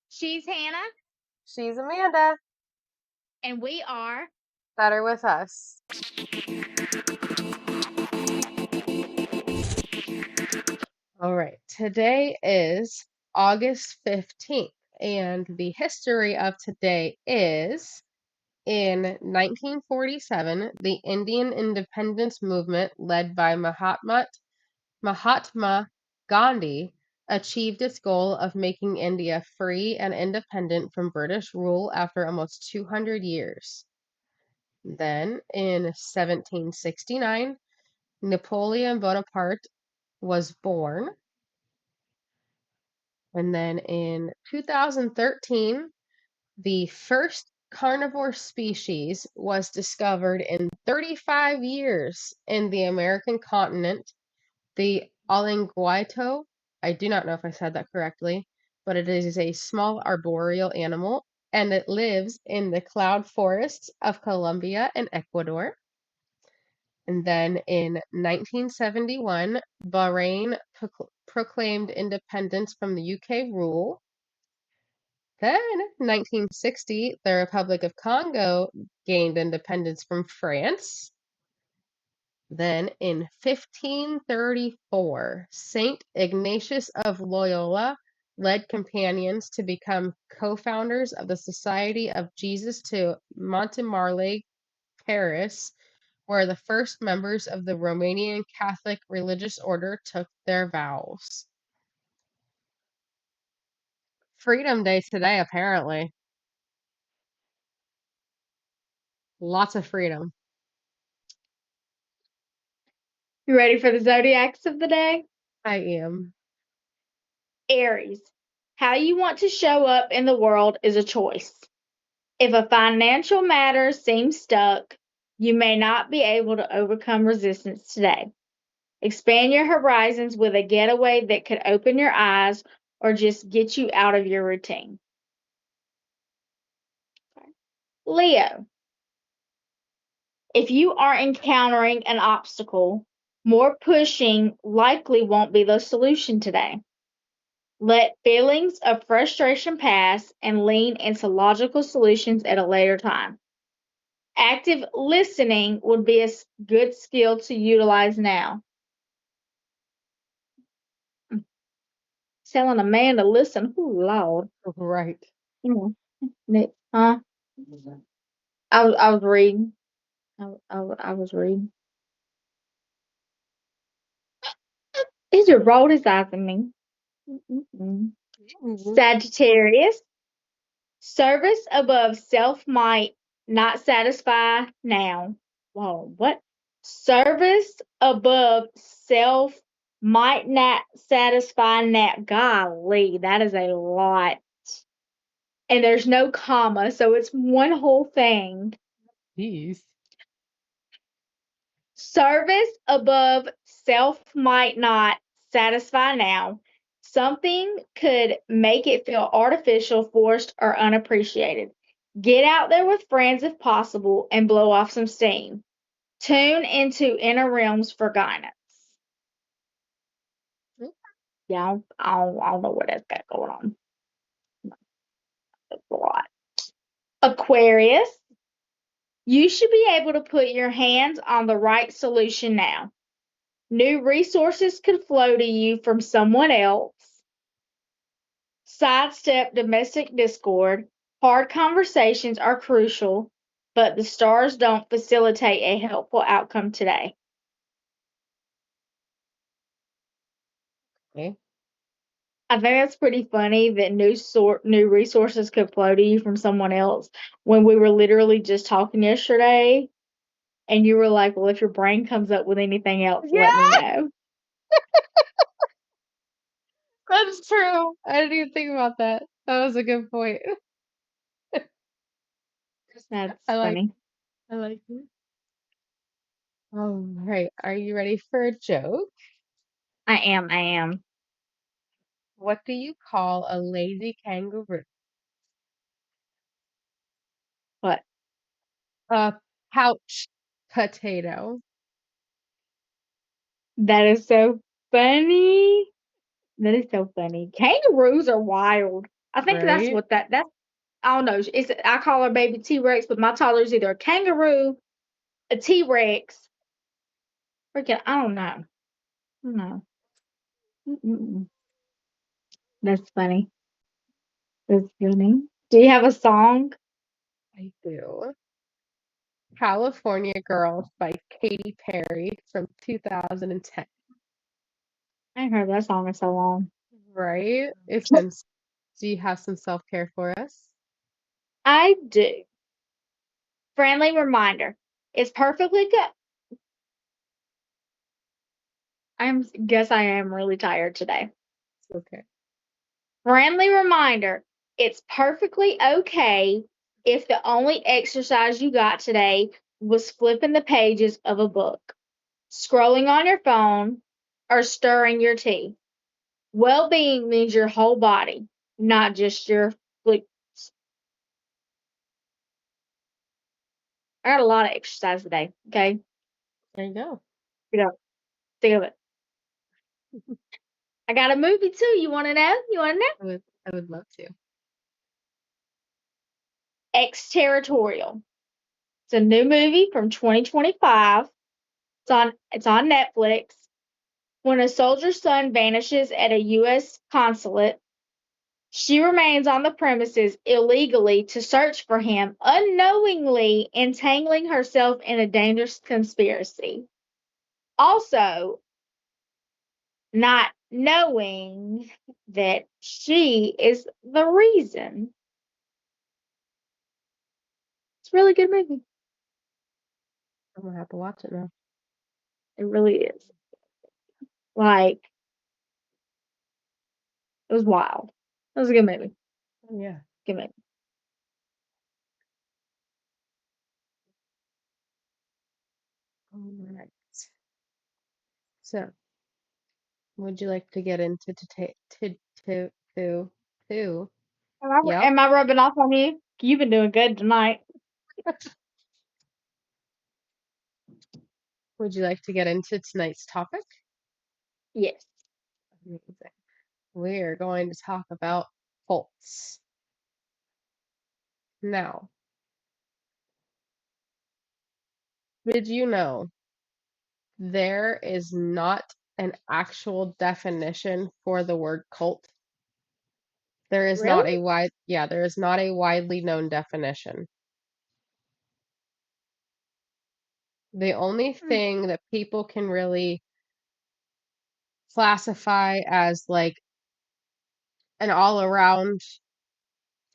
She's Hannah, She's Amanda. and we are. Better with us. All right, today is August 15th, and the history of today is in 1947, the Indian independence movement led by Mahatma Gandhi achieved its goal of making India free and independent from British rule after almost 200 years. Then, in 1769, Napoleon Bonaparte was born. And then in 2013, the first carnivore species was discovered in 35 years in the American continent, the Alinguito. I do not know if I said that correctly, but it is a small arboreal animal, and it lives in the cloud forests of Colombia and Ecuador. And then in 1971, Bahrain proclaimed independence from the UK rule. Then, 1960, the Republic of Congo gained independence from France. Then, in 1534, Saint Ignatius of Loyola led companions to become co-founders of the Society of Jesus to Montmartre, Paris, where the first members of the Romanian Catholic religious order took their vows. Freedom Day today, apparently. Lots of freedom. You ready for the zodiacs of the day? I am. Aries. How you want to show up in the world is a choice. If a financial matter seems stuck, you may not be able to overcome resistance today. Expand your horizons with a getaway that could open your eyes or just get you out of your routine. Leo. If you are encountering an obstacle, more pushing likely won't be the solution today. Let feelings of frustration pass and lean into logical solutions at a later time. Active listening would be a good skill to utilize now. Telling a man to listen, ooh, Lord. Right. Huh? I was reading. I was reading. He just rolled his eyes at me. Sagittarius. Service above self might not satisfy now. Whoa, what? Service above self might not satisfy now. Golly, that is a lot. And there's no comma, so it's one whole thing. Jeez. Service above self might not satisfy now. Something could make it feel artificial, forced, or unappreciated. Get out there with friends if possible and blow off some steam. Tune into inner realms for guidance. Yeah, I don't know what that's got going on. That's a lot. Aquarius, you should be able to put your hands on the right solution now. New resources could flow to you from someone else. Sidestep domestic discord. Hard conversations are crucial, but the stars don't facilitate a helpful outcome today. Okay. I think that's pretty funny that new resources could flow to you from someone else when we were literally just talking yesterday and you were like, well, if your brain comes up with anything else, let me Yeah, know. that's true. I didn't even think about that. That was a good point. That's I like funny. I like it. All right. Are you ready for a joke? I am. What do you call a lazy kangaroo? What? A pouch potato. That is so funny. That is so funny. Kangaroos are wild. I think that's right? what that's I don't know. It's I call her baby T Rex, but my toddler's either a kangaroo, a T Rex, freaking I don't know. No. Mm-mm. That's funny. That's funny. Do you have a song? I do. California Girls by Katy Perry from 2010. I ain't heard that song in so long. Right? It's been. Do you have some self-care for us? I do. Friendly reminder. It's perfectly good. I am really tired today. Okay. Friendly reminder. It's perfectly okay if the only exercise you got today was flipping the pages of a book, scrolling on your phone, or stirring your tea. Well-being means your whole body, not just your glutes. I got a lot of exercise today. Okay, There you go. you know, think of it. I got a movie too. You want to know? You want to know? I would love to. Exterritorial. It's a new movie from 2025. It's on Netflix. When a soldier's son vanishes at a U.S. consulate, she remains on the premises illegally to search for him, unknowingly entangling herself in a dangerous conspiracy. Also, not knowing that she is the reason. It's a really good movie. I'm gonna have to watch it now. It really is. Like, it was wild. It was a good movie. Oh, yeah. Good movie. All right. So, would you like to get into to? Yep. Am I rubbing off on you? You've been doing good tonight. Would you like to get into tonight's topic? Yes. Amazing. We're going to talk about cults. Now, did you know there is not an actual definition for the word cult? There is not Really? a there is not a widely known definition. The only Hmm. thing that people can really classify as like an all around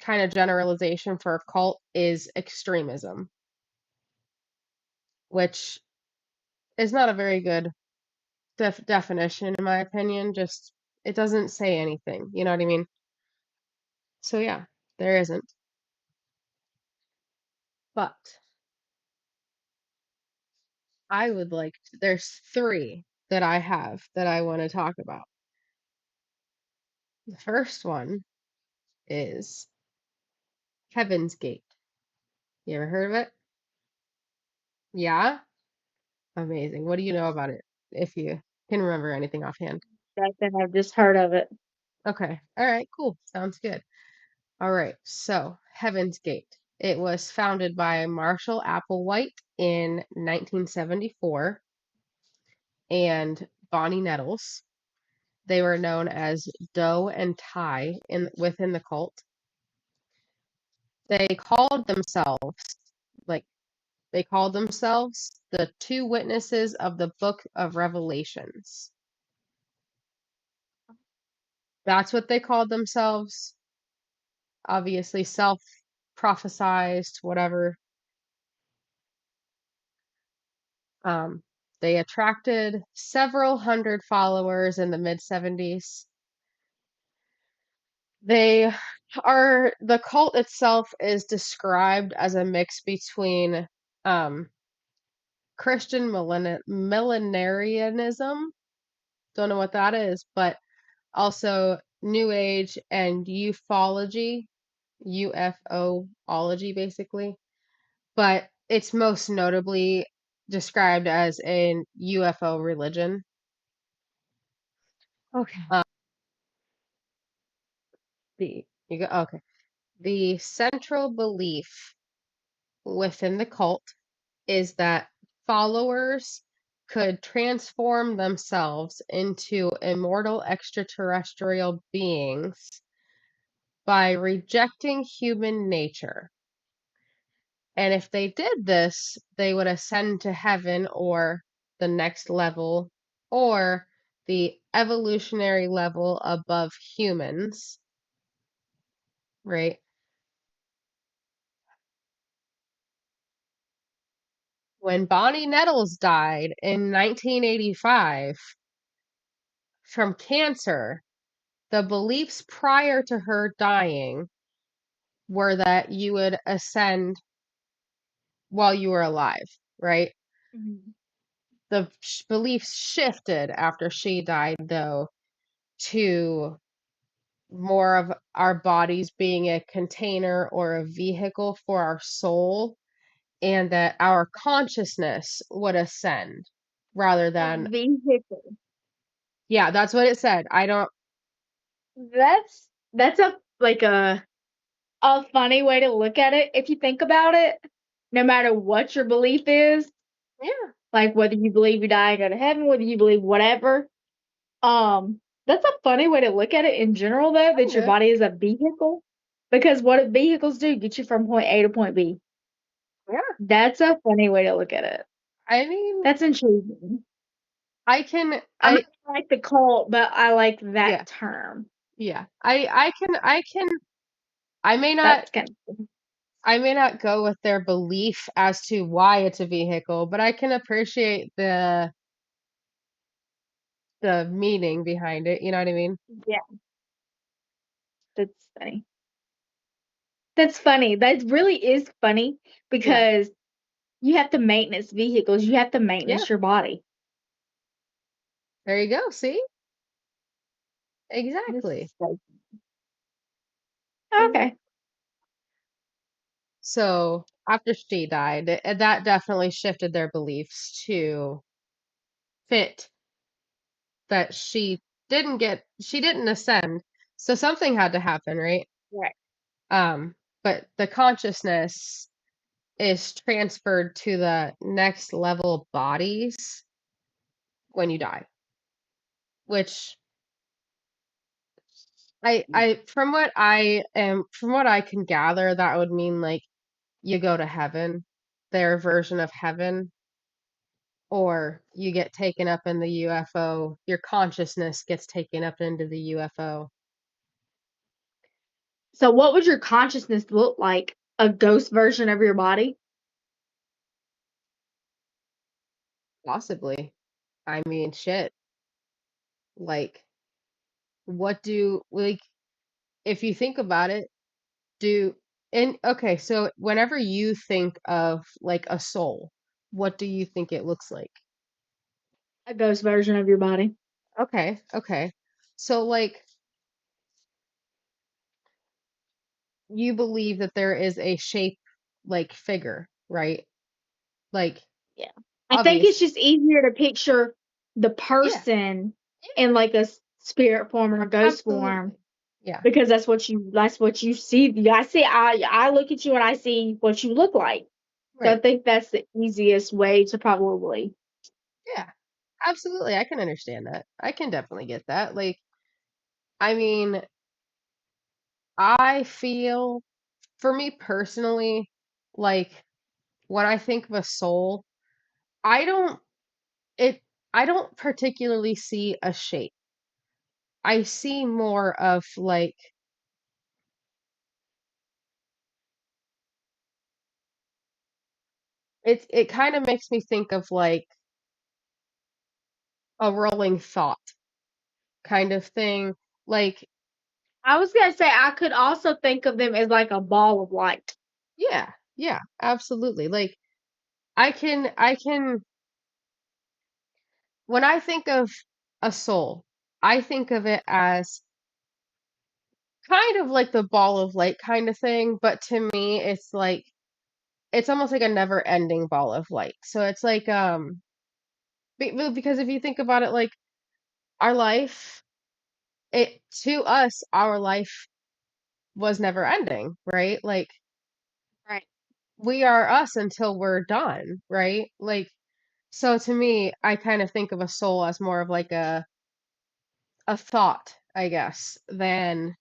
kind of generalization for a cult is extremism, which is not a very good definition in my opinion. Just it doesn't say anything, you know what I mean? So yeah, there isn't. But I would like to, there's three that I have that I want to talk about. The first one is Heaven's Gate. You ever heard of it? Yeah? Amazing. What do you know about it? If you can remember anything offhand. I've just heard of it. Okay. All right, cool. Sounds good. All right. So, Heaven's Gate. It was founded by Marshall Applewhite in 1974 and Bonnie Nettles. They were known as Doe and Ty within the cult. They called themselves like they called themselves the two witnesses of the book of Revelations. That's what they called themselves. Obviously, self prophesized, whatever. Um, they attracted several hundred followers in the mid 70s. They the cult itself is described as a mix between um, Christian millenarianism, don't know what that is, but also New Age and ufology, UFOlogy basically. But it's most notably described as an UFO religion. Okay. Okay. The central belief within the cult is that followers could transform themselves into immortal extraterrestrial beings by rejecting human nature. And if they did this, they would ascend to heaven or the next level or the evolutionary level above humans, right? When Bonnie Nettles died in 1985 from cancer, the beliefs prior to her dying were that you would ascend while you were alive, right? Mhm. The beliefs shifted after she died, though, to more of our bodies being a container or a vehicle for our soul, and that our consciousness would ascend rather A than, vehicle. yeah, that's what it said. I don't, That's a like a funny way to look at it. If you think about it, no matter what your belief is, yeah, like whether you believe you die and go to heaven, whether you believe whatever, that's a funny way to look at it in general though, that your kinda, body is a vehicle. Because what do vehicles do? Get you from point A to point B. yeah. That's a funny way to look at it. I mean, That's intriguing. I can, I'm not like the cult, but I like yeah, that term. yeah. I may not, That's kind of I may not go with their belief as to why it's a vehicle, but I can appreciate the meaning behind it. You know what I mean? yeah, that's funny. That's funny. That really is funny Yeah. because you have to maintenance vehicles. You have to Yeah. maintenance your body. There you go. See? This Exactly. is so Exactly. okay. So after she died, that definitely shifted their beliefs to fit that she didn't ascend. So something had to happen, right? Right. But the consciousness is transferred to the next level bodies when you die, which from what I can gather, that would mean like you go to heaven, their version of heaven, or you get taken up in the UFO, your consciousness gets taken up into the UFO. So what would your consciousness look like? A ghost version of your body? Possibly. I mean, shit. Like, what do, like, if you think about it, do, and okay, so whenever you think of like a soul, what do you think it looks like? A ghost version of your body. Okay, okay. So, like, you believe that there is a shape, like, figure, right? Like, Yeah. I think obvious. it's just easier to picture the Yeah, person yeah, in like a spirit form or a ghost form absolutely. Yeah, because that's what you see. I look at you and I see what you look like. So I right. think that's the easiest way to probably. Yeah, absolutely. I can understand that. I can definitely get that. Like, I mean, I feel, for me personally, like, when I think of a soul, I don't, it, I don't particularly see a shape. I see more of like, it kind of makes me think of like a rolling thought kind of thing. Like, I was gonna say I could also think of them as like a ball of light. yeah, yeah, absolutely. Like, I can, when I think of a soul, I think of it as kind of like the ball of light kind of thing, but to me, it's like, it's almost like a never ending ball of light. So it's like, because if you think about it, like our life. it to us, our life was never ending, right? Like Right. we are us until we're done, right? Like so to me, I kind of think of a soul as more of like a thought, I guess, than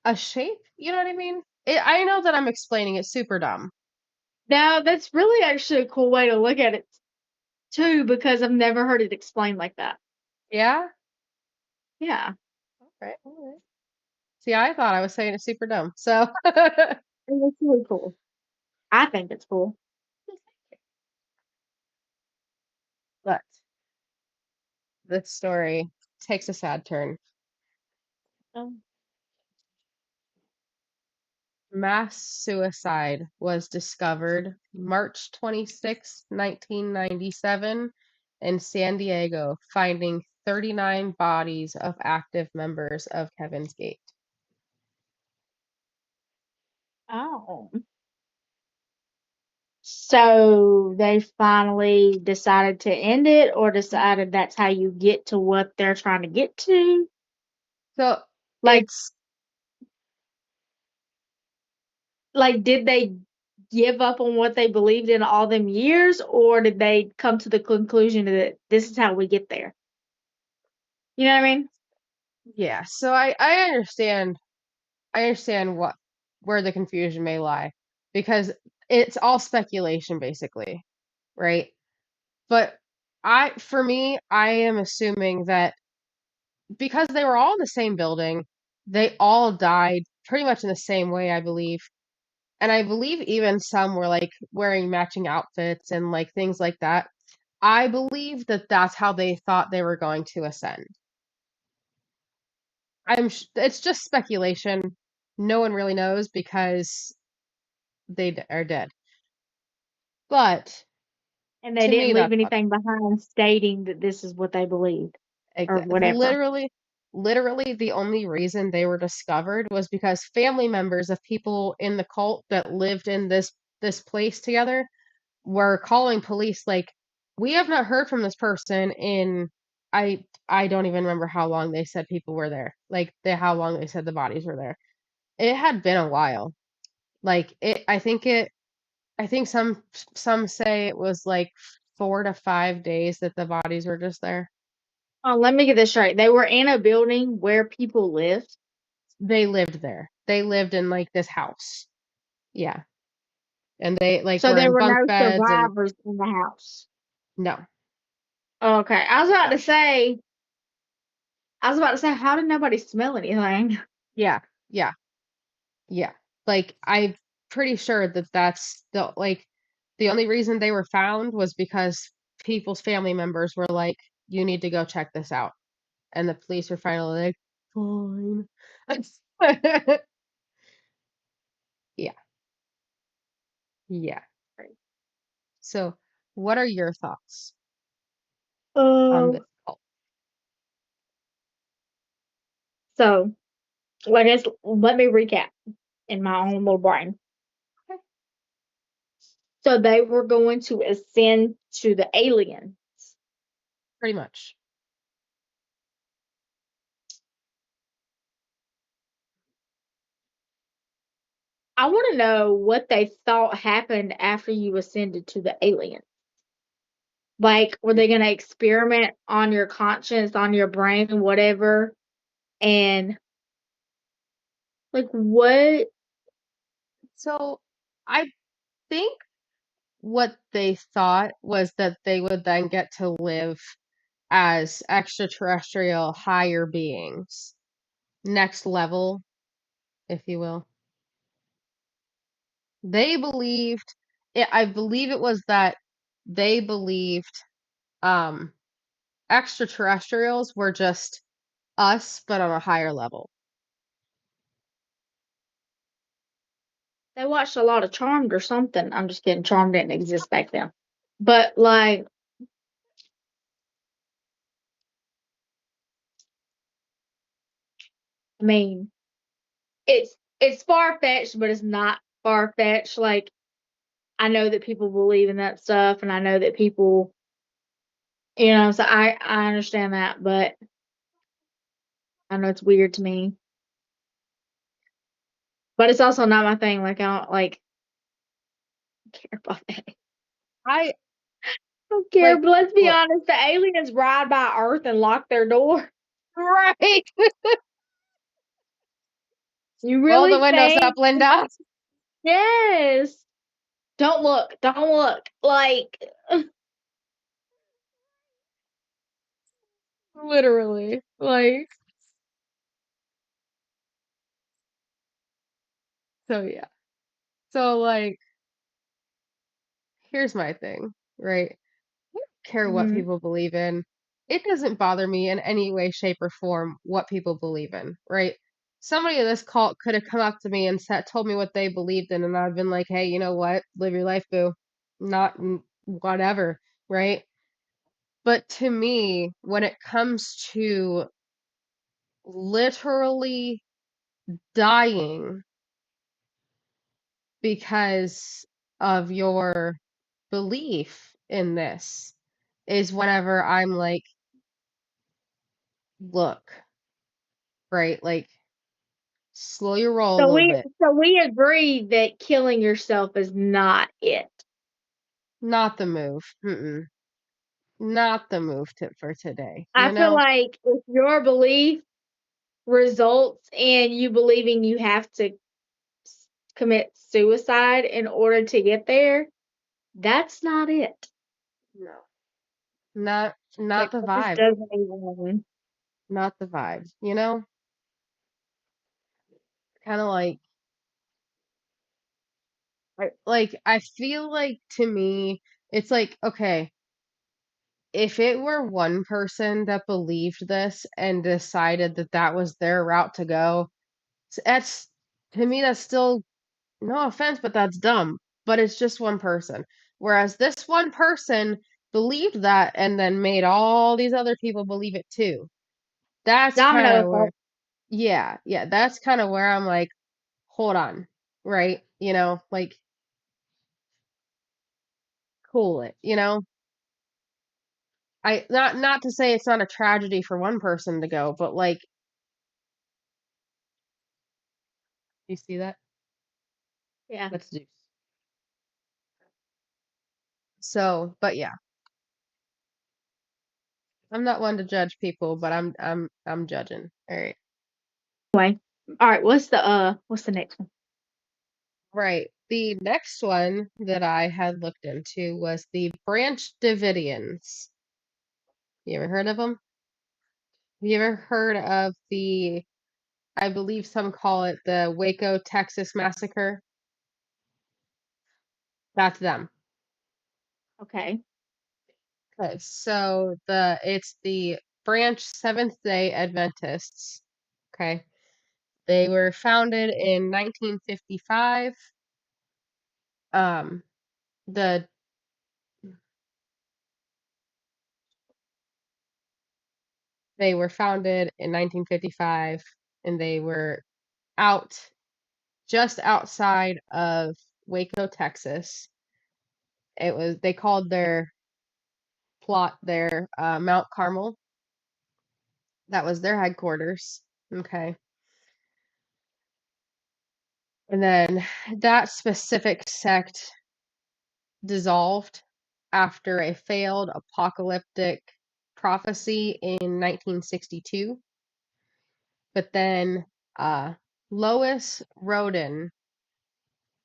a shape. You know what I mean? I know that I'm explaining it super dumb. Now, that's really actually a cool way to look at it too, because I've never heard it explained like that. Yeah? Yeah. Right. All right. See, I thought I was saying it super dumb. So, And it's really cool. I think it's cool. but this story takes a sad turn. Um, Mass suicide was discovered March 26, 1997, in San Diego, finding 39 bodies of active members of Kevin's Gate. Oh. So they finally decided to end it or decided that's how you get to what they're trying to get to? So Like it's like did they give up on what they believed in all them years or did they come to the conclusion that this is how we get there? You know what I mean? yeah, so I understand what where the confusion may lie because it's all speculation basically, right? But for me, I am assuming that because they were all in the same building, they all died pretty much in the same way, I believe. And I believe even some were like wearing matching outfits and like things like that. I believe that that's how they thought they were going to ascend. It's just speculation. No one really knows because are dead. But And they to didn't me, leave that's what anything behind stating that this is what they believed or whatever. literally the only reason they were discovered was because family members of people in the cult that lived in this place together were calling police like we have not heard from this person in I don't even remember how long they said people were there. Like how long they said the bodies were there. It had been a while. Like I think some say it was like 4 to 5 days that the bodies were just there. Oh, let me get this straight. They were in a building where people lived. They lived there. They lived in like this house. Yeah. And they like So were there in were bunk no beds and survivors in the house. no. Okay. No. I was about to say, how did nobody smell anything? Yeah. Yeah. Yeah. Like I'm pretty sure that that's the only reason they were found was because people's family members were like, you need to go check this out. And the police were finally like, fine. Yeah. Yeah. So, what are your thoughts on this Um, cult? so let me recap in my own little brain. Okay. So they were going to ascend to the alien. Pretty much. I want to know what they thought happened after you ascended to the alien. Like, were they going to experiment on your conscience, on your brain, whatever? And like, what? So, I think what they thought was that they would then get to live as extraterrestrial higher beings, next level, if you will. They believed I believe it was that they believed um extraterrestrials were just us but on a higher level. They watched a lot of Charmed or something. I'm just kidding. Charmed didn't exist back then. But like, I mean, it's far fetched, but it's not far fetched. Like, I know that people believe in that stuff, and I know that people, so I understand that, but I know it's weird to me, but it's also not my thing. Like, I don't like care about that. I Don't care. like But let's be look, honest, the aliens ride by Earth and lock their door. right. You Roll the really windows up, think? Linda. Yes. Don't look. Don't look. Like, Literally. Like, so yeah. So like, here's my thing, right? Care what mhm. people believe in. It doesn't bother me in any way, shape, or form what people believe in, right? Somebody in this cult could have come up to me and told me what they believed in, and I've been like, hey, you know what? Live your life, boo. Not whatever, right? But to me, when it comes to literally dying because of your belief in this, is whenever I'm like, look, right? Like, slow your roll a So little we bit. so we agree that killing yourself is not it. Not the move. Mm-mm. Not the move for today. I You feel know? like if your belief results in you believing you have to commit suicide in order to get there, that's not it. No. Not Like, the that just vibe. doesn't even. Not the vibe. You know? Kind of like I feel like to me, it's like, okay, if it were one person that believed this and decided that that was their route to go, that's to me that's still, no offense, but that's dumb. But it's just one person. Whereas this one person believed that and then made all these other people believe it too. That's kind Domino of where, effect. yeah, that's kind of where I'm like, hold on, right? Like, cool it, not to say it's not a tragedy for one person to go, but like, you see that? Yeah. That's Zeus. So, but yeah, I'm not one to judge people, but I'm judging. All right. Anyway, all right. What's the next one? Right. The next one that I had looked into was the Branch Davidians. You ever heard of them? Have you ever heard of I believe some call it the Waco, Texas massacre? That's them. Okay. Okay, so it's the Branch Seventh-day Adventists. Okay. They were founded in 1955. Um, the They were founded in 1955, and they were out just outside of Waco, Texas. They called their plot there Mount Carmel. That was their headquarters. Okay. And then that specific sect dissolved after a failed apocalyptic prophecy in 1962. But then Lois Roden,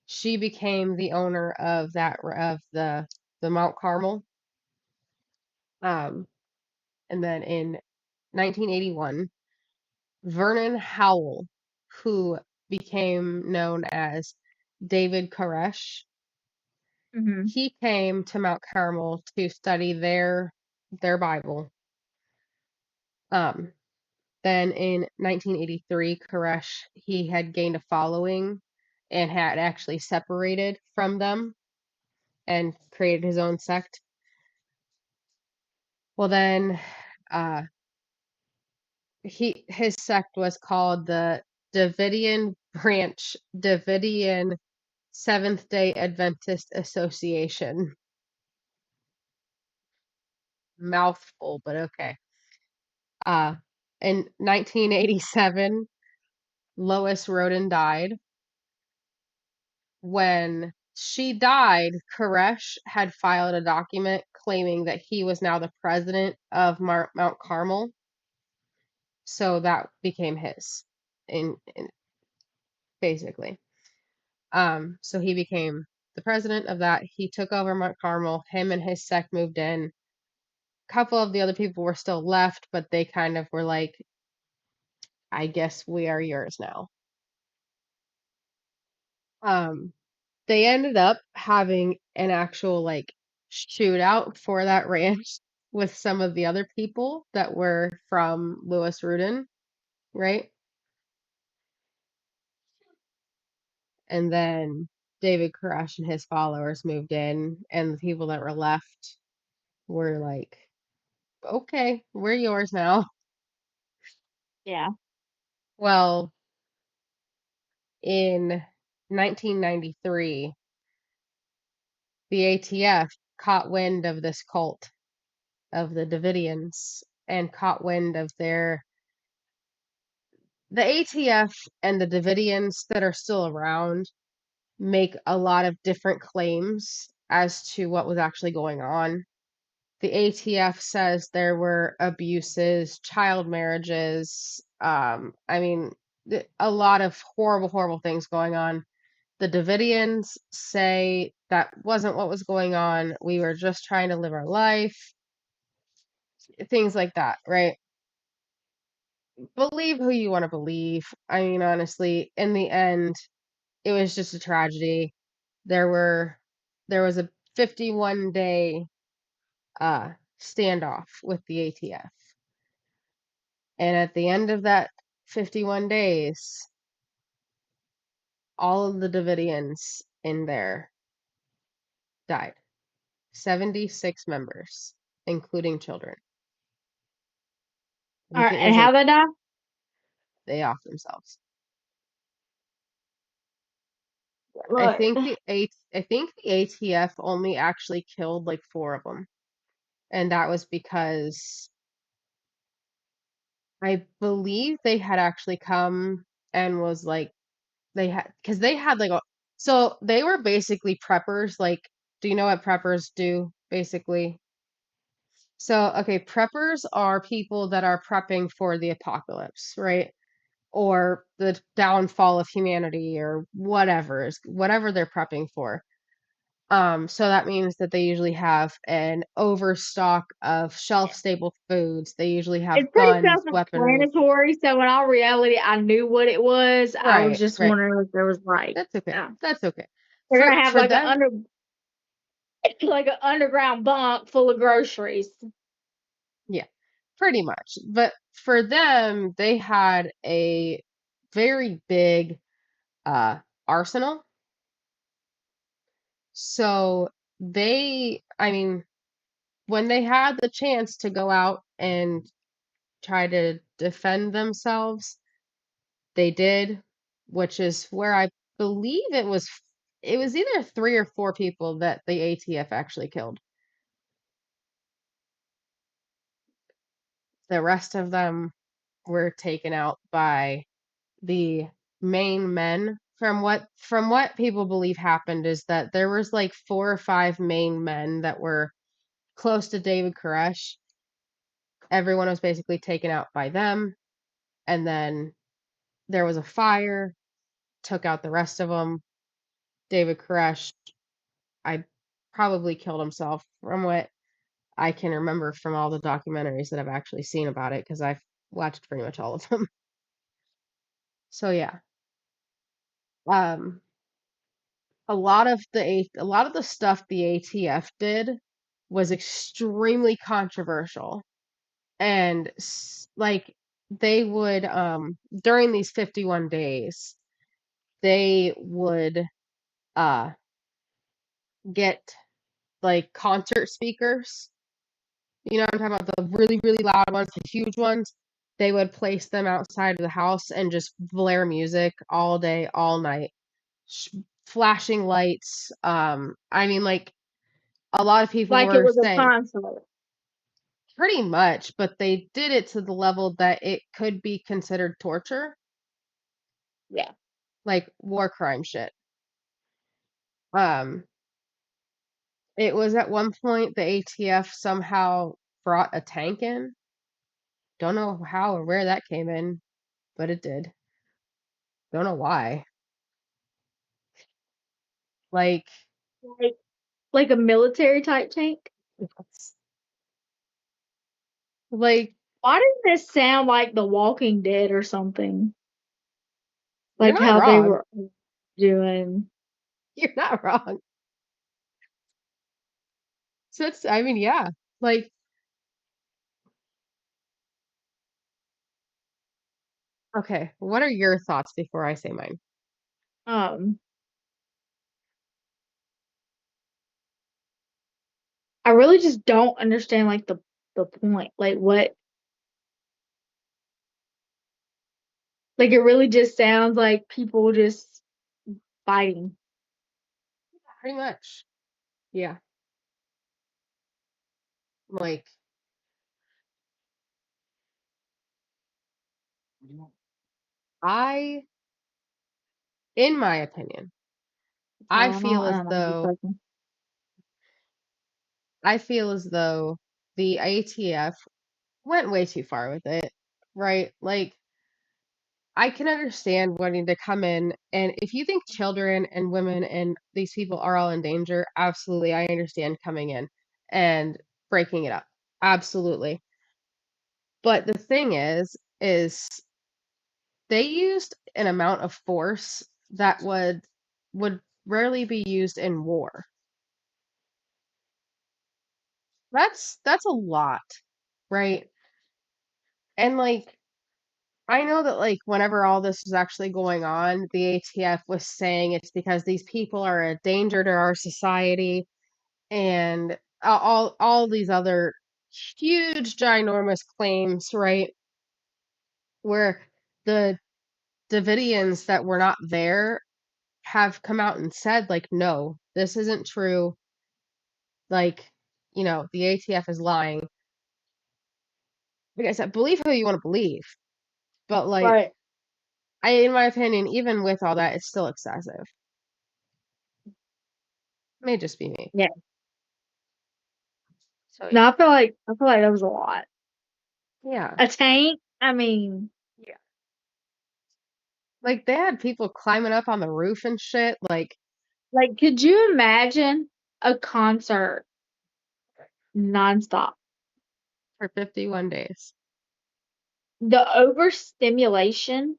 she became the owner of the Mount Carmel. Um, and then in 1981, Vernon Howell, who became known as David Koresh, Mhm. he came to Mount Carmel to study their Bible. Um, then in 1983, Koresh, he had gained a following and had actually separated from them and created his own sect. Well, then uh, his sect was called the Davidian Seventh Day Adventist Association. Mouthful, but okay. Uh, In 1987, Lois Roden died. When she died, Koresh had filed a document claiming that he was now the president of Mount Carmel, so that became his, in basically. So he became the president of that. He took over Mount Carmel. Him and his sect moved in. A couple of the other people were still left, but they kind of were like, I guess we are yours now. Um, they ended up having an actual like shootout for that ranch with some of the other people that were from Lewis Rudin, right? And then David Koresh and his followers moved in, and the people that were left were like, okay, we're yours now. Yeah. Well, in 1993, the ATF caught wind of this cult of the Davidians and caught wind of the ATF and the Davidians that are still around make a lot of different claims as to what was actually going on. The ATF says there were abuses, child marriages, I mean, a lot of horrible, horrible things going on. The Davidians say that wasn't what was going on. We were just trying to live our life, things like that, right? Believe who you want to believe. I mean, honestly, in the end, it was just a tragedy. There were there was a 51-day standoff with the ATF. And at the end of that 51 days, all of the Davidians in there died. 76 members, including children. I All think right. it And was how like they die? they off themselves. I Look, think the ATF only actually killed like 4 of them. And that was because I believe they had actually come and was like because they had like so they were basically preppers. Like, do you know what preppers do basically? So, okay, preppers are people that are prepping for the apocalypse, right? Or the downfall of humanity or whatever they're prepping for. So that means that they usually have an overstock of shelf-stable foods. They usually have it's pretty guns, weaponry. self-explanatory. So in all reality, I knew what it was. I was Right, just right. wondering if there was like, That's okay. yeah, That's okay. they're gonna have For like them, like an underground bunk full of groceries. yeah, pretty much. But for them, they had a very big uh arsenal. So I mean, when they had the chance to go out and try to defend themselves, they did, which is where I believe it was either 3 or 4 people that the ATF actually killed. The rest of them were taken out by the main men. From what people believe happened is that there was like 4 or 5 main men that were close to David Koresh. Everyone was basically taken out by them, and then there was a fire, took out the rest of them. David Koresh, I probably killed himself from what I can remember from all the documentaries that I've actually seen about it because I've watched pretty much all of them. So yeah, um, a lot of the stuff the ATF did was extremely controversial, and like they would during these 51 days they would uh get like concert speakers. You know what I'm talking about? The really, really loud ones, the huge ones. They would place them outside of the house and just blare music all day, all night. Flashing lights. I mean, like a lot of people Like it were was a saying, concert. Pretty much, but they did it to the level that it could be considered torture, Yeah. like war crime shit. Um, it was at one point the ATF somehow brought a tank in. Don't know how or where that came in, but it did. Don't know why. Like, Like like a military type tank. like Why does this sound like The Walking Dead or something? you're Like not how they wrong. were doing. You're not wrong. So it's, I mean, yeah. Like, okay, what are your thoughts before I say mine? Um, I really just don't understand like the point. Like what? Like it really just sounds like people just fighting. Pretty much. Yeah. Like, I, in my opinion, I Tylenol. feel I as don't know. I'm just though joking. I feel as though the ATF went way too far with it, right? Like, I can understand wanting to come in, and if you think children and women and these people are all in danger, absolutely, I understand coming in and breaking it up. Absolutely. But the thing is they used an amount of force that would rarely be used in war. That's a lot, right? And like I know that like whenever all this was actually going on, the ATF was saying it's because these people are a danger to our society and all these other huge ginormous claims, right? Where the Davidians that were not there have come out and said like no, this isn't true. Like, the ATF is lying. Like I said, believe who you want to believe. But like Right. in my opinion, even with all that, it's still excessive. May just be me. Yeah. So No, yeah. I feel like that was a lot. Yeah. A tank. I mean, Yeah. Like they had people climbing up on the roof and shit, like like, could you imagine a concert nonstop? for 51 days. The overstimulation,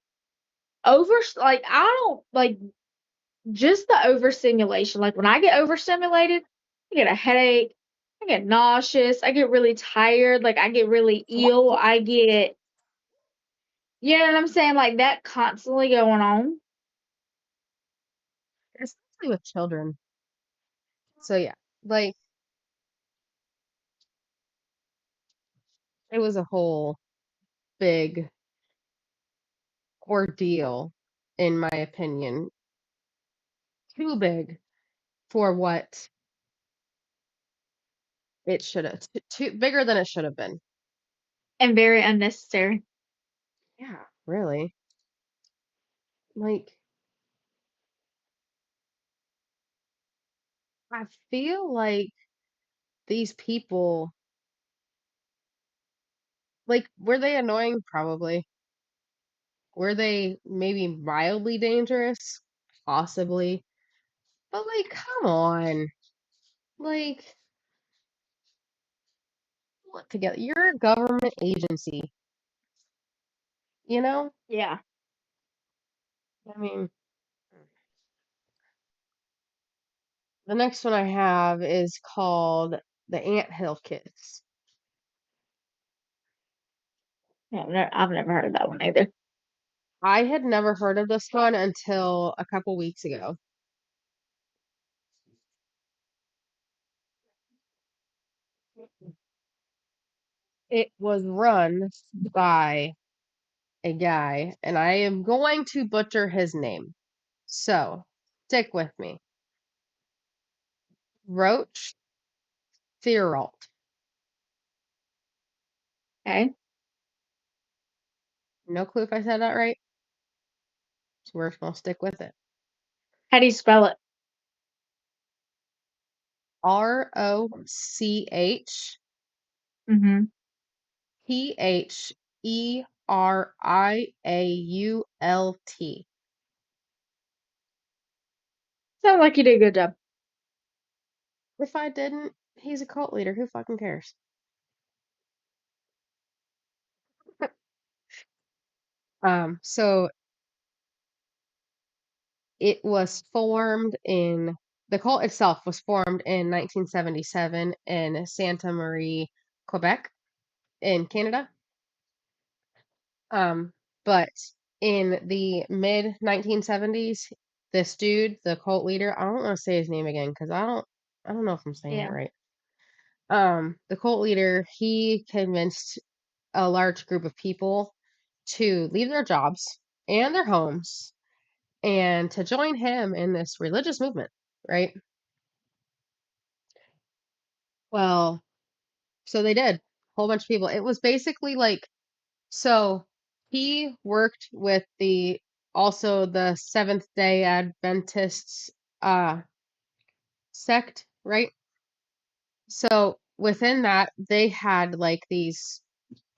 like I don't like just the overstimulation. Like when I get overstimulated, I get a headache, I get nauseous, I get really tired, like I get really ill, I get, you know what I'm saying? Like that constantly going on. Especially with children. So yeah, like it was a whole big ordeal, in my opinion. Too big for what it should have, too bigger than it should have been. And very unnecessary. Yeah, really. Like, I feel like these people, like, were they annoying? Probably. Were they maybe mildly dangerous? Possibly. But, like, come on. Like, look together. You're a government agency, you know? Yeah. I mean, the next one I have is called The Anthill Kids. Yeah, I've never heard of that one either. I had never heard of this one until a couple weeks ago. It was run by a guy, and I am going to butcher his name. So, stick with me. Roach Thieralt. Okay. No clue if I said that right. So we're just gonna stick with it. How do you spell it? Rochpherriault. Mm-hmm. Sounds like you did a good job. If I didn't, he's a cult leader. Who fucking cares? So it was formed in the cult itself was formed in 1977 in Santa Marie, Quebec, in Canada. But in the mid 1970s, this dude, the cult leader, I don't want to say his name again because I don't know if I'm saying it Yeah. right. The cult leader, he convinced a large group of people to leave their jobs and their homes and to join him in this religious movement, right? Well, so they did. A whole bunch of people. It was basically like, so he worked with the Seventh Day Adventists uh sect, right? So within that, they had like these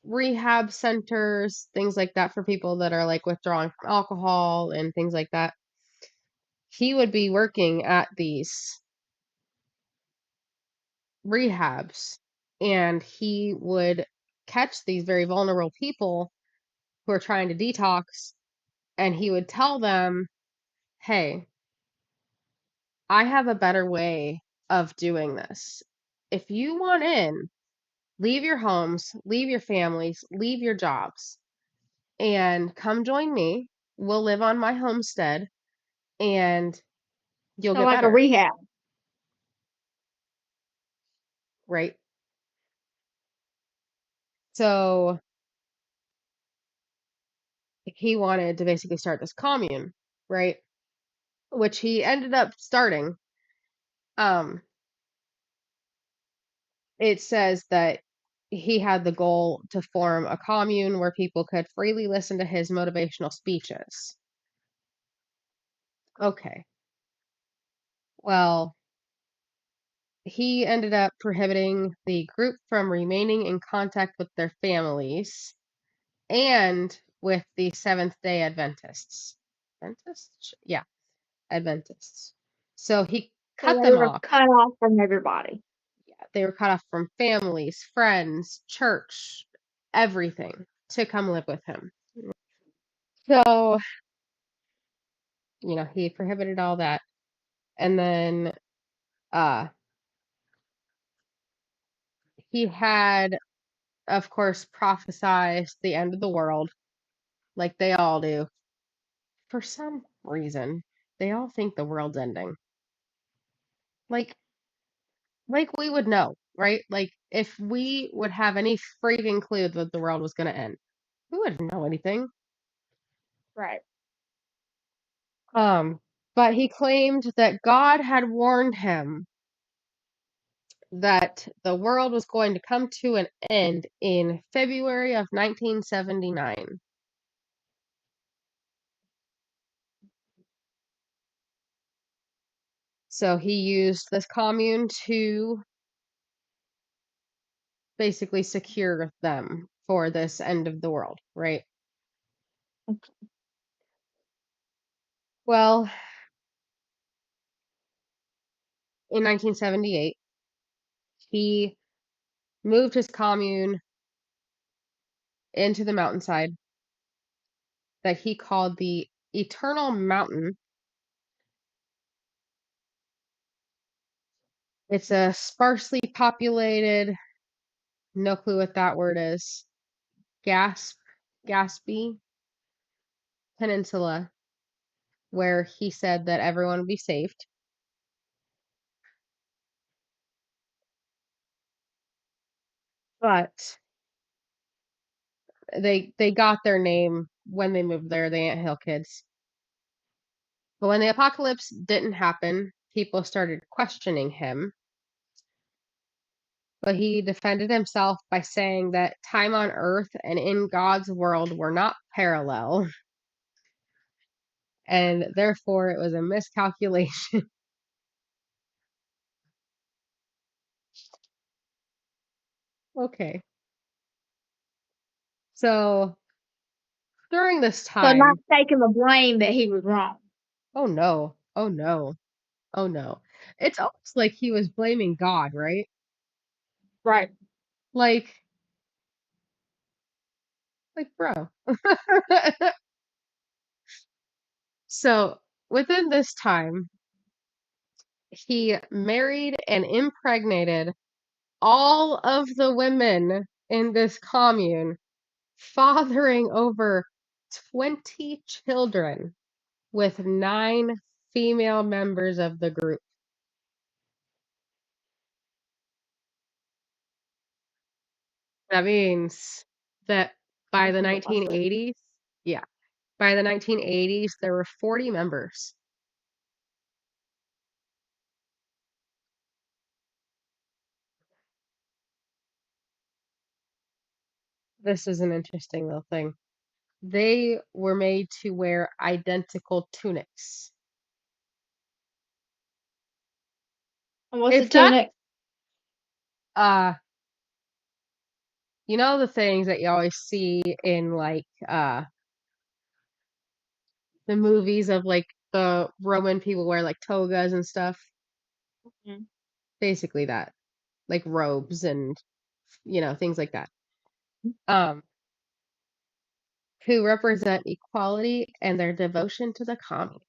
rehab centers, things like that for people that are like withdrawing from alcohol and things like that. He would be working at these rehabs and he would catch these very vulnerable people who are trying to detox and he would tell them, "Hey, I have a better way of doing this. If you want in, leave your homes, leave your families, leave your jobs, and come join me. We'll live on my homestead and you'll So get like a better." rehab. Right? So he wanted to basically start this commune, right? Which he ended up starting. Um, it says that he had the goal to form a commune where people could freely listen to his motivational speeches. Okay. Well, he ended up prohibiting the group from remaining in contact with their families and with the Seventh Day Adventists. Adventists? Yeah, Adventists. So he So cut they them were off. cut off from everybody. Yeah, they were cut off from families, friends, church, everything to come live with him. So, he prohibited all that. And then uh he had, of course, prophesied the end of the world, like they all do. For some reason, they all think the world's ending. Like like we would know, right? Like if we would have any freaking clue that the world was going to end, we wouldn't know anything. Right. But he claimed that God had warned him that the world was going to come to an end in February of 1979. So he used this commune to basically secure them for this end of the world, right? Well, in 1978, he moved his commune into the mountainside that he called the Eternal Mountain. It's a sparsely populated, no clue what that word is, Gaspy Peninsula, where he said that everyone would be saved. But they got their name when they moved there, the Anthill Kids. But when the apocalypse didn't happen, people started questioning him. but he defended himself by saying that time on Earth and in God's world were not parallel, and therefore it was a miscalculation. Okay. So during this So not time, taking the blame that he was wrong. oh no, oh no, oh no. It's almost like he was blaming God, right? Right. Like, bro. So within this time, he married and impregnated all of the women in this commune, fathering over 20 children with 9 female members of the group. That means that by the 1980s, yeah, by the 1980s, there were 40 members. This is an interesting little thing. They were made to wear identical tunics. And what's a If that, tunic? uh, you know the things that you always see in like the movies of like the Roman people wear like togas and stuff. Mhm. Basically that, like robes and things like that. Um, who represent equality and their devotion to the commune.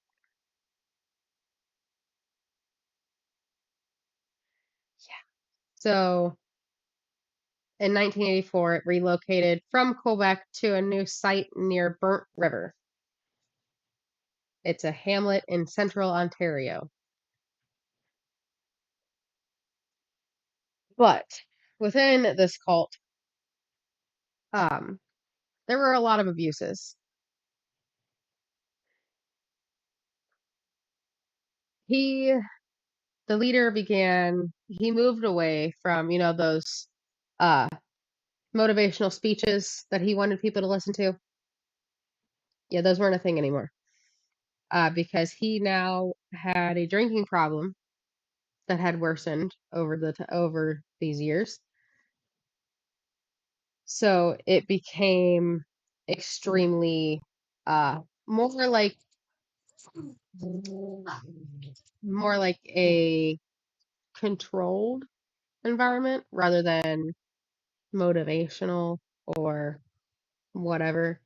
Yeah. So in 1984, it relocated from Quebec to a new site near Burnt River. It's a hamlet in central Ontario. But within this cult, um, there were a lot of abuses. He, the leader, he moved away from, those uh, motivational speeches that he wanted people to listen to. Yeah, those weren't a thing anymore. Because he now had a drinking problem that had worsened over these years. So it became extremely more like more like a controlled environment rather than motivational or whatever.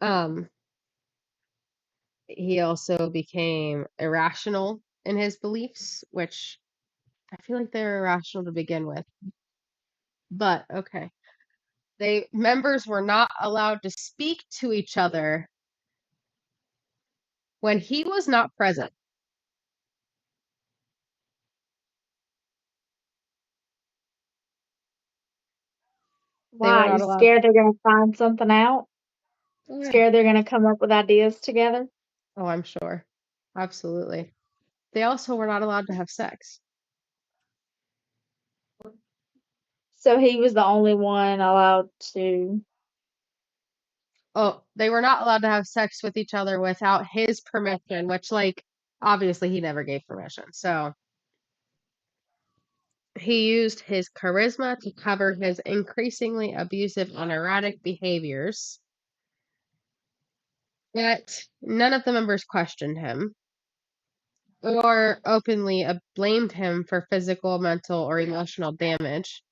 Um, he also became irrational in his beliefs, which I feel like they're irrational to begin with. But okay. They members were not allowed to speak to each other when he was not present. They were Why? You not allowed. scared they're gonna find something out? Oh, yeah. Scared they're gonna come up with ideas together? Oh, I'm sure. Absolutely. They also were not allowed to have sex. So he was the only one allowed to. Oh, they were not allowed to have sex with each other without his permission, which, like, obviously he never gave permission. So he used his charisma to cover his increasingly abusive and erratic behaviors. Yet none of the members questioned him or openly blamed him for physical, mental, or emotional damage.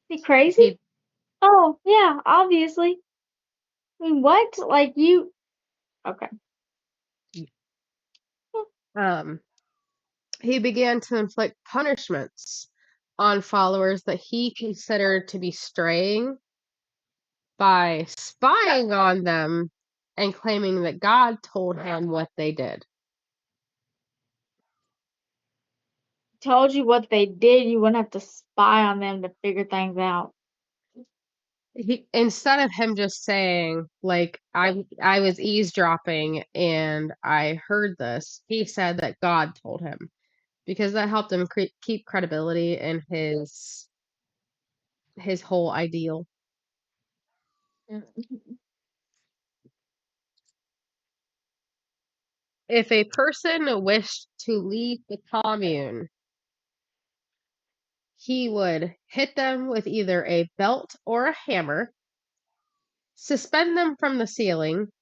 He crazy? He Oh, yeah, obviously. I mean, what? Like you okay. um he began to inflict punishments on followers that he considered to be straying by spying on them and claiming that God told him what they did. Told you what they did, you wouldn't have to spy on them to figure things out. Instead of him just saying like I was eavesdropping and I heard this, he said that God told him because that helped him keep credibility in his whole ideal. Mhm. If a person wished to leave the commune, he would hit them with either a belt or a hammer, suspend them from the ceiling,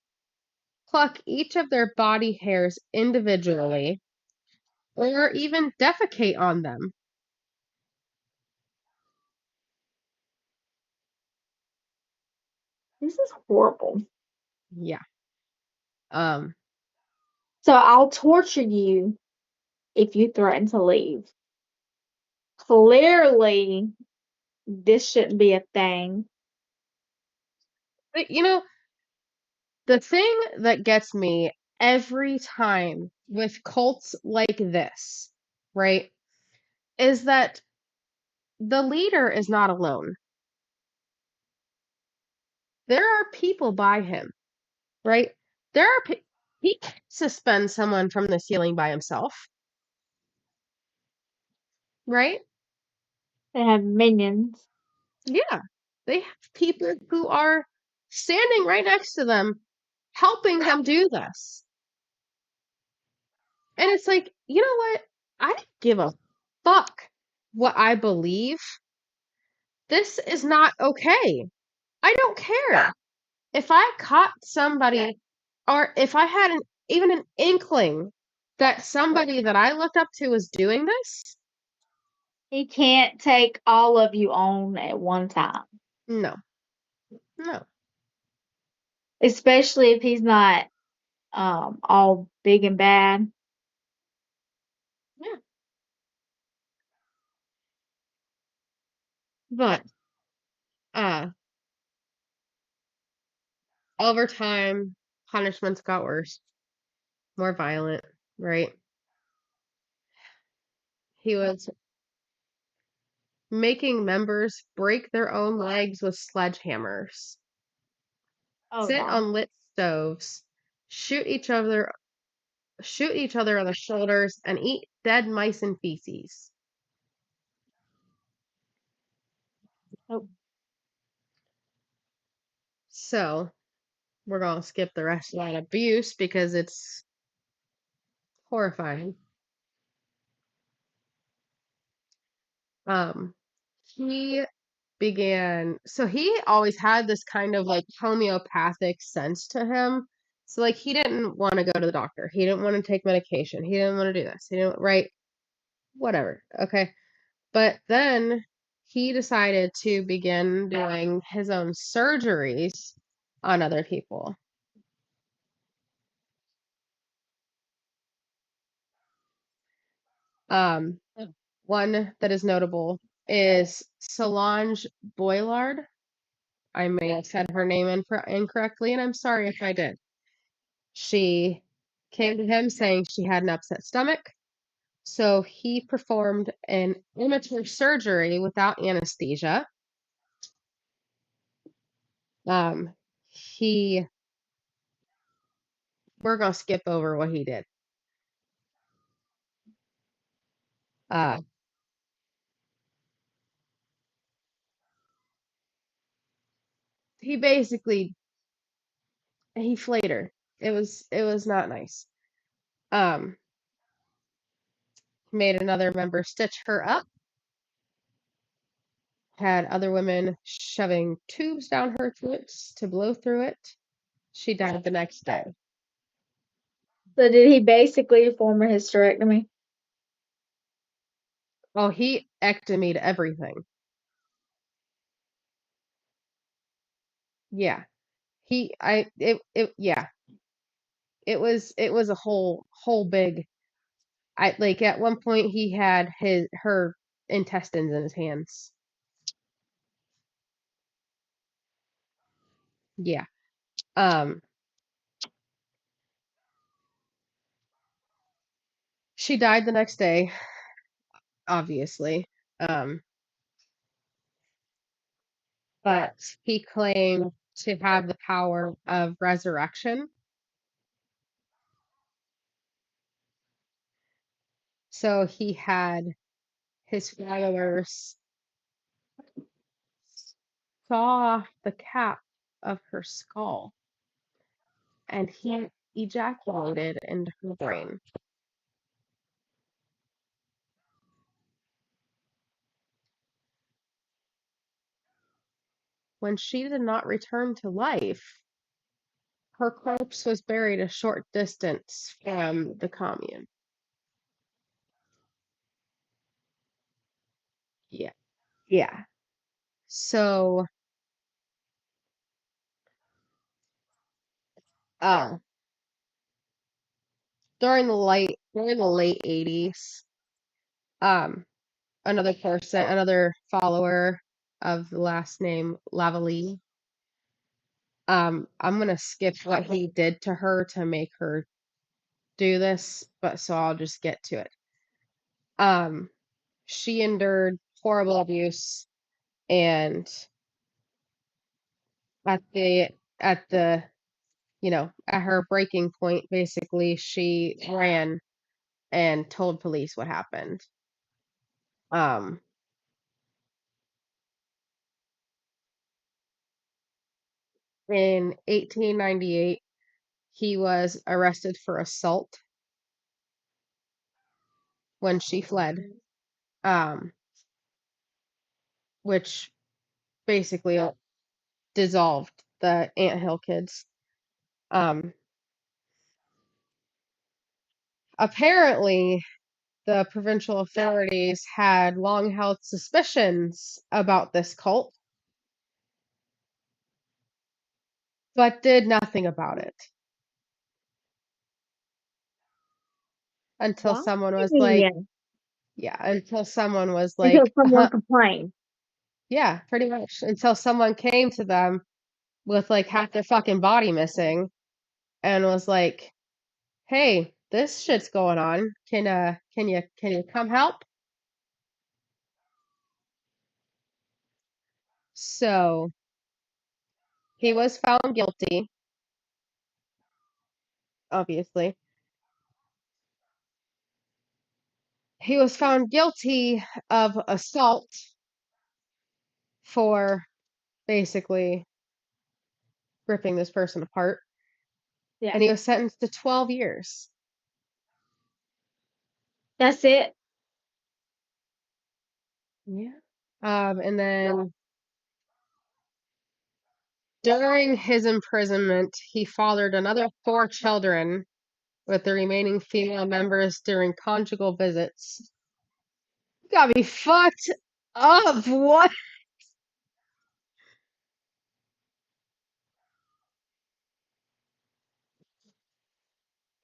pluck each of their body hairs individually, or even defecate on them. This is horrible. Yeah. Um, So I'll torture you if you threaten to leave. Clearly, this shouldn't be a thing. but the thing that gets me every time with cults like this, right, is that the leader is not alone. There are people by him, right? There are he can suspend someone from the ceiling by himself, right? They have minions. Yeah. They have people who are standing right next to them helping him do this. And it's like, you know what? I don't give a fuck what I believe. This is not okay. I don't care. If I caught somebody or if I had even an inkling that somebody that I looked up to was doing this, He can't take all of you on at one time, no, no. especially if he's not all big and bad. Yeah. But uh over time, punishments got worse, more violent, right? He was making members break their own legs with sledgehammers, Oh sit no. on lit stoves, shoot each other on the shoulders, and eat dead mice and feces. Oh, So we're gonna skip the rest of that abuse because it's horrifying. Um, he so he always had this kind of like homeopathic sense to him. So like he didn't want to go to the doctor. He didn't want to take medication. He didn't want to do this. He didn't, right? Whatever. Okay. But then he decided to begin doing his own surgeries on other people. Um, one that is notable is Solange Boillard. I may have said her name incorrectly, and I'm sorry if I did. She came to him saying she had an upset stomach, so he performed an amateur surgery without anesthesia. Um, he, we're gonna skip over what he did. Uh, he basically he flayed her. It was not nice. Um, made another member stitch her up. Had other women shoving tubes down her throats to blow through it. She died the next day. so did he basically perform a hysterectomy? Oh, he ectomied everything. Yeah. Yeah. It was a whole big. I like at one point he had her intestines in his hands. Yeah. Um, she died the next day, obviously. Um, but he claimed to have the power of resurrection. So he had his followers saw off the cap of her skull and he ejaculated into her brain. When she did not return to life, her corpse was buried a short distance from the commune. Yeah. Yeah. So, uh, during the late 80s, um, another follower of the last name Lavalley, I'm gonna skip what he did to her to make her do this, but so I'll just get to it. Um, she endured horrible abuse, and at the at the at her breaking point, basically, she ran and told police what happened. Um, in 1898, he was arrested for assault when she fled, um, which basically dissolved the Anthill kids. Um, Apparently, the provincial authorities had long held suspicions about this cult, but did nothing about it until Why? someone was like, Yeah. yeah, until someone was Until like, someone complained. yeah, pretty much. Until someone came to them with like half their fucking body missing and was like, "Hey, this shit's going on. Can you come help?" So, he was found guilty, obviously. He was found guilty of assault for basically ripping this person apart, Yeah. and he was sentenced to 12 years. That's it. Yeah. And then during his imprisonment, he fathered another 4 children with the remaining female members during conjugal visits. You got me fucked up. What?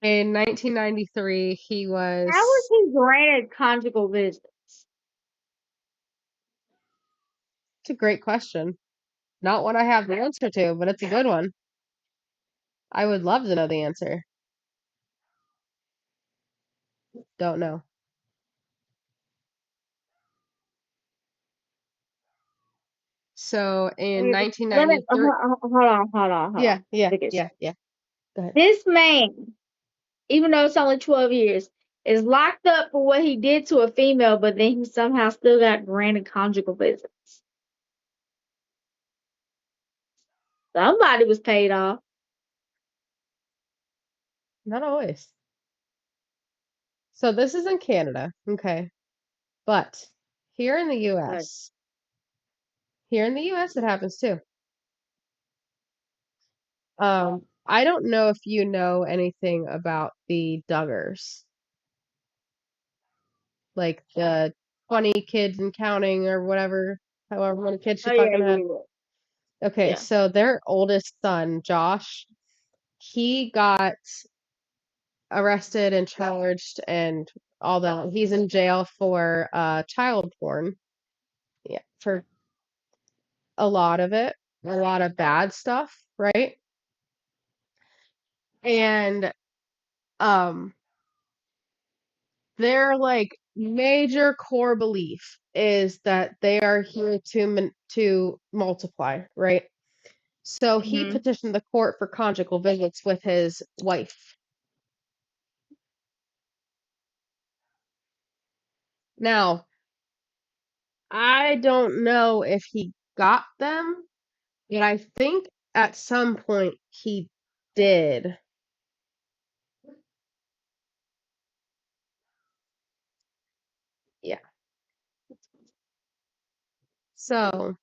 In 1993, he How was was. he granted conjugal visits? It's a great question. Not one I have the answer to, but it's a good one. I would love to know the answer. Don't know. So in Let me 1993, hold yeah, on. yeah, Because yeah, yeah. Go ahead. this man, even though it's only 12 years, is locked up for what he did to a female, but then he somehow still got granted conjugal visits. Somebody was paid off. Not always. So this is in Canada, okay? But here in the But US, here in the US, it happens too. I don't know if you know anything about the Duggars, like the 20 kids and counting or whatever, however many kids she oh yeah, fucking had. yeah, Okay, yeah. so their oldest son, Josh, he got arrested and charged and all that. He's in jail for child porn. Yeah, for a lot of it, a lot of bad stuff, right? And um their like major core belief is that they are here to multiply, right? So he Mhm. petitioned the court for conjugal visits with his wife. Now, I don't know if he got them, but I think at some point he did. Yeah. So,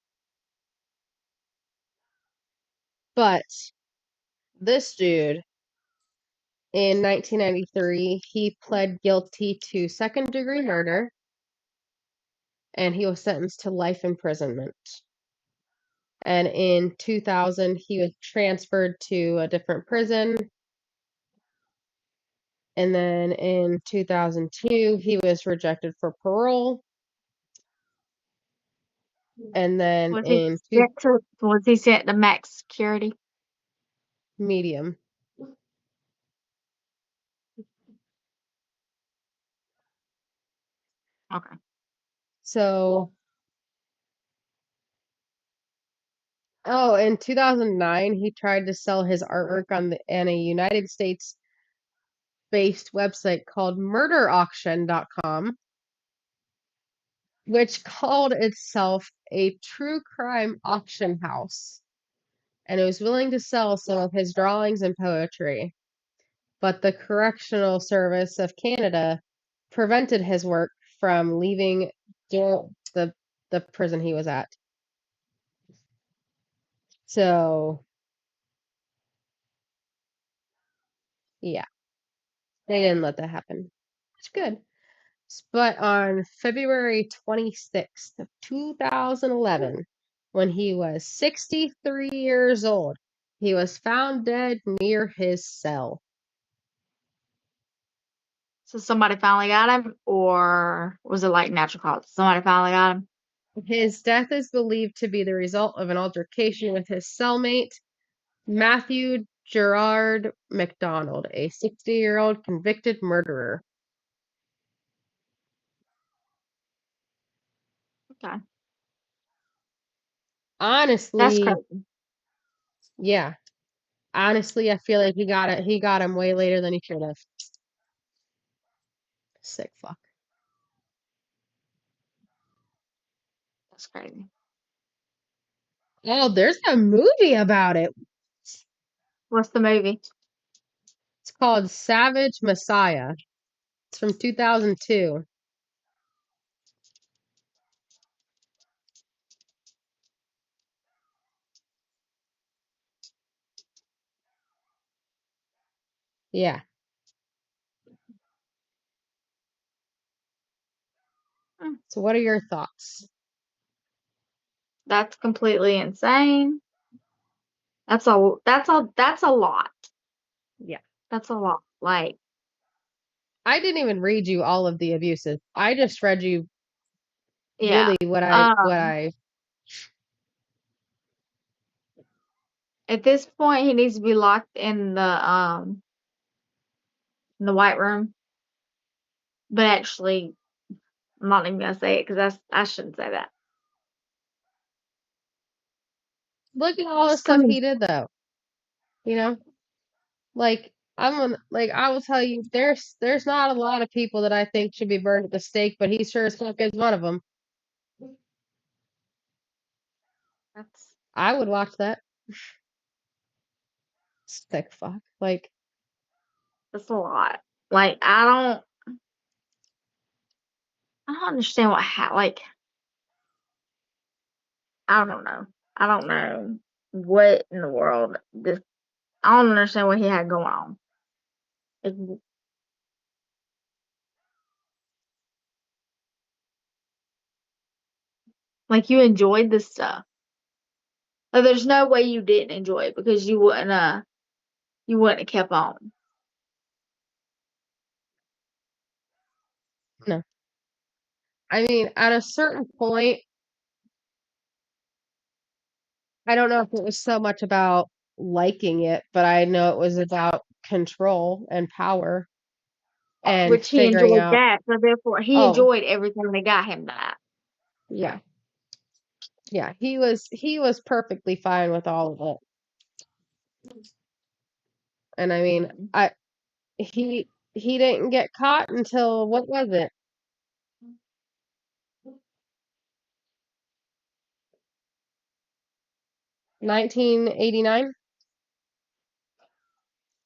but this dude in 1993, he pled guilty to second-degree murder and he was sentenced to life imprisonment. And in 2000, he was transferred to a different prison. And then in 2002, he was rejected for parole. And then in Was he sent to max security? medium. Okay. So, oh, in 2009, he tried to sell his artwork on a United States based website called murderauction.com, which called itself a true crime auction house. And it was willing to sell some of his drawings and poetry. But the Correctional Service of Canada prevented his work from leaving the prison he was at. So, yeah, they didn't let that happen. It's good. But on February 26th of 2011, when he was 63 years old, he was found dead near his cell. So somebody finally got him, or was it like natural causes? Somebody finally got him. His death is believed to be the result of an altercation with his cellmate, Matthew Gerard McDonald, a 60-year-old convicted murderer. Okay. That's Honestly, crazy. yeah. Honestly, I feel like he got him way later than he should have. Sick fuck. That's crazy. Oh, there's a movie about it. What's the movie? It's called Savage Messiah. It's from 2002. Yeah. Hmm. So what are your thoughts? That's completely insane. That's a lot. Yeah. That's a lot. Like, I didn't even read you all of the abuses. I just read you yeah. really what Um, I at this point he needs to be locked in the white room. But actually, I'm not even gonna say it because I shouldn't say that. look at all the Just stuff 'cause he did though. You know? Like I will tell you there's not a lot of people that I think should be burned at the stake, but he sure as fuck is one of them. that's I would watch that. Sick fuck. Like that's a lot. Like, I don't understand like, I don't know. I don't know what in the world this. I don't understand what he had going on. Like, like, you enjoyed this stuff. Like, there's no way you didn't enjoy it because you wouldn't have kept on. no. I mean, at a certain point, I don't know if it was so much about liking it, but I know it was about control and power and Which he figuring enjoyed out, that, so therefore he oh, enjoyed everything that got him that. Yeah. Yeah, he was perfectly fine with all of it. And I mean, he didn't get caught until what was it? 1989?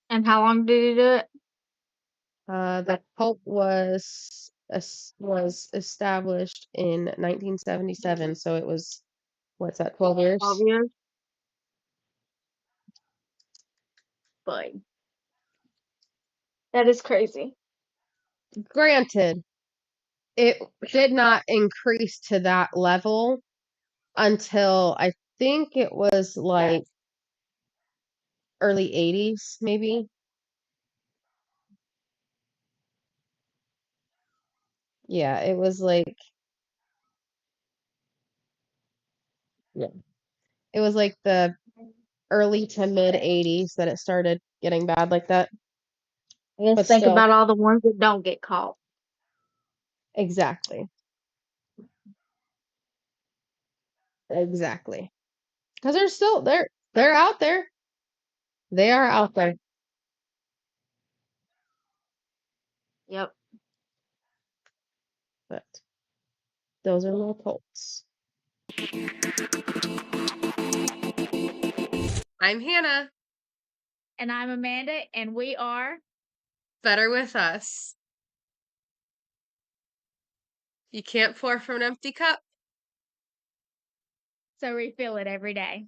And how long did he do it? The cult was established in 1977, so it was what's that, 12 years? 12 years. But that is crazy. Granted, it did not increase to that level until I think it was like early 80s, maybe. Yeah, it was like yeah. It was like the early to mid 80s that it started getting bad like that. I guess But think still, about all the ones that don't get caught. exactly. Exactly. Because they're out there. They are out there. Yep. But those are my cults. I'm Hannah. And I'm Amanda, and we are Better with us. You can't pour from an empty cup. So refill it every day.